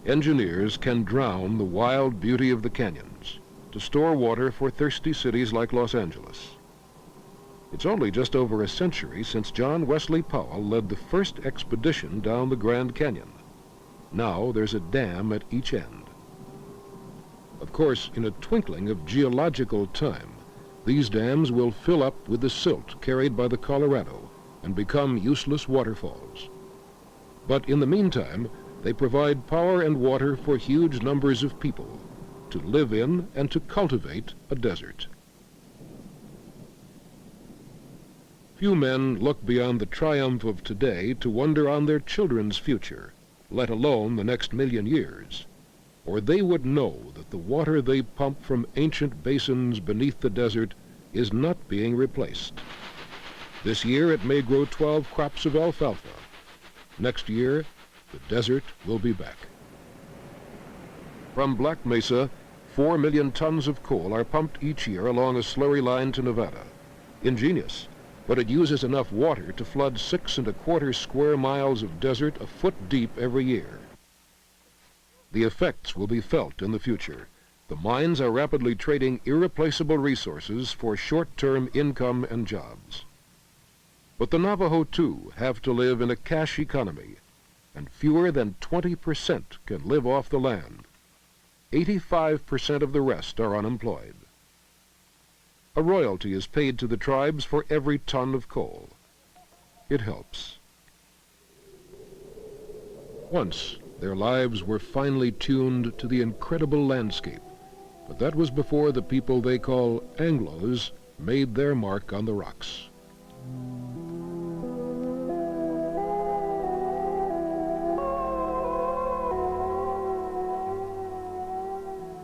engineers can drown the wild beauty of the canyons to store water for thirsty cities like Los Angeles. It's only just over a century since John Wesley Powell led the first expedition down the Grand Canyon. Now there's a dam at each end. Of course, in a twinkling of geological time, these dams will fill up with the silt carried by the Colorado and become useless waterfalls. But in the meantime, they provide power and water for huge numbers of people to live in and to cultivate a desert. Few men look beyond the triumph of today to wonder on their children's future, let alone the next million years, or they would know that the water they pump from ancient basins beneath the desert is not being replaced. This year it may grow 12 crops of alfalfa. Next year, the desert will be back. From Black Mesa, 4 million tons of coal are pumped each year along a slurry line to Nevada. Ingenious, but it uses enough water to flood 6 1/4 square miles of desert a foot deep every year. The effects will be felt in the future. The mines are rapidly trading irreplaceable resources for short-term income and jobs. But the Navajo, too, have to live in a cash economy, and fewer than 20% can live off the land. 85% of the rest are unemployed. A royalty is paid to the tribes for every ton of coal. It helps. Once, their lives were finely tuned to the incredible landscape, but that was before the people they call Anglos made their mark on the rocks.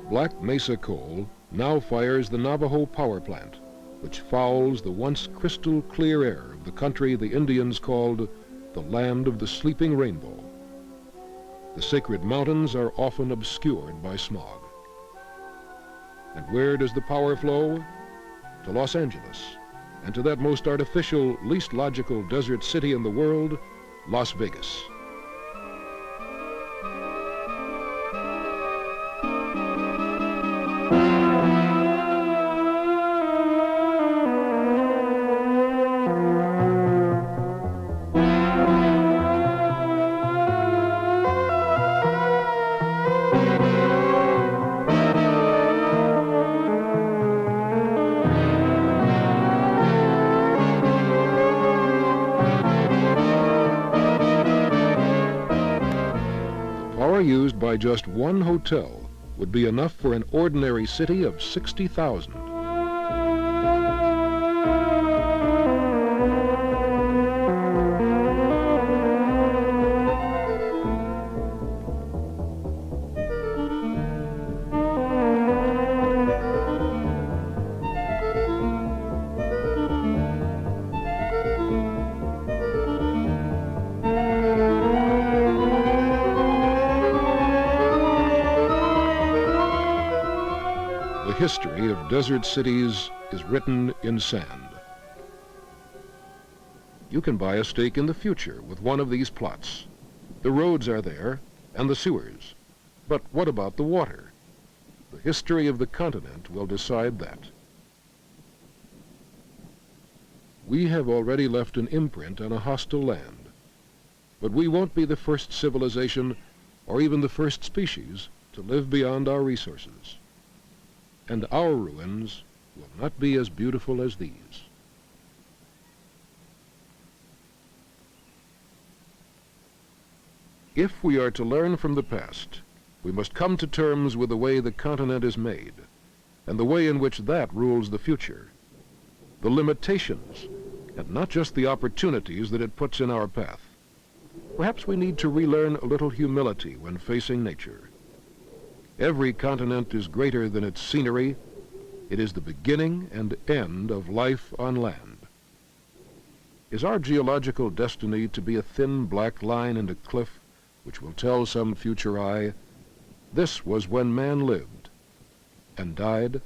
Black Mesa coal now fires the Navajo power plant, which fouls the once crystal clear air of the country the Indians called the land of the sleeping rainbow. The sacred mountains are often obscured by smog. And where does the power flow? To Los Angeles, and to that most artificial, least logical desert city in the world, Las Vegas. Used by just one hotel would be enough for an ordinary city of 60,000. The history of desert cities is written in sand. You can buy a stake in the future with one of these plots. The roads are there, and the sewers. But what about the water? The history of the continent will decide that. We have already left an imprint on a hostile land, but we won't be the first civilization or even the first species to live beyond our resources. And our ruins will not be as beautiful as these. If we are to learn from the past, we must come to terms with the way the continent is made, and the way in which that rules the future, the limitations, and not just the opportunities that it puts in our path. Perhaps we need to relearn a little humility when facing nature. Every continent is greater than its scenery. It is the beginning and end of life on land. Is our geological destiny to be a thin black line in a cliff which will tell some future eye, this was when man lived and died